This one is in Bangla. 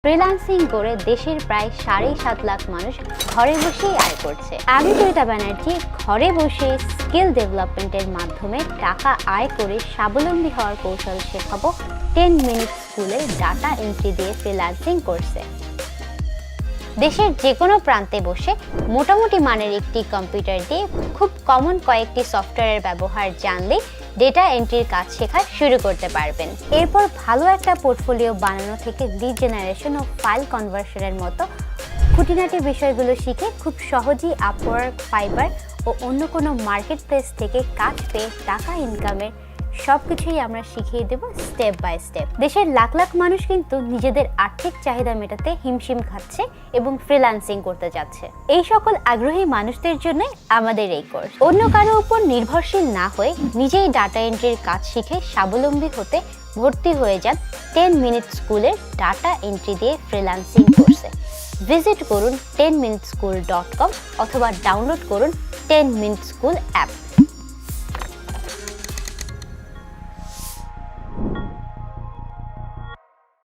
ফ্রিল্যান্সিং করে দেশের প্রায় 7.5 লাখ মানুষ ঘরে বসেই আয় করছে। আমি জয়িতা ব্যানার্জি ঘরে বসে স্কিল ডেভেলপমেন্টের মাধ্যমে টাকা আয় করে স্বাবলম্বী হওয়ার কৌশল শেখাবো 10 মিনিট স্কুলে ডাটা এন্ট্রি দিয়ে ফ্রিল্যান্সিং কোর্সে। দেশের যে কোনো প্রান্তে বসে মোটামুটি মানের একটি কম্পিউটার দিয়ে খুব কমন কয়েকটি সফটওয়্যারের ব্যবহার জানলেই ডেটা এন্ট্রির কাজ শেখা শুরু করতে পারবেন। এরপর ভালো একটা পোর্টফোলিও বানানো থেকে লিড জেনারেশন ও ফাইল কনভার্সনের মতো খুঁটিনাটি বিষয়গুলো শিখে খুব সহজেই আপওয়ার্ক, ফাইবার ও অন্য কোনো মার্কেট প্লেস থেকে কাজ পেয়ে টাকা ইনকামের সবকিছুই আমরা শিখিয়ে দেব স্টেপ বাই স্টেপ। দেশের লাখ লাখ মানুষ কিন্তু নিজেদের আর্থিক চাহিদা মেটাতে হিমশিম খাচ্ছে এবং ফ্রিল্যান্সিং করতে যাচ্ছে। এই সকল আগ্রহী মানুষদের জন্য আমাদের এই কোর্স। অন্য কারো উপর নির্ভরশীল না হয়ে নিজেই ডাটা এন্ট্রির কাজ শিখে স্বাবলম্বী হতে ভর্তি হয়ে যান 10 মিনিট স্কুলের ডাটা এন্ট্রি দিয়ে ফ্রিল্যান্সিং কোর্সে। ভিজিট করুন 10minuteschool.com অথবা ডাউনলোড করুন 10 মিনিট স্কুল অ্যাপ।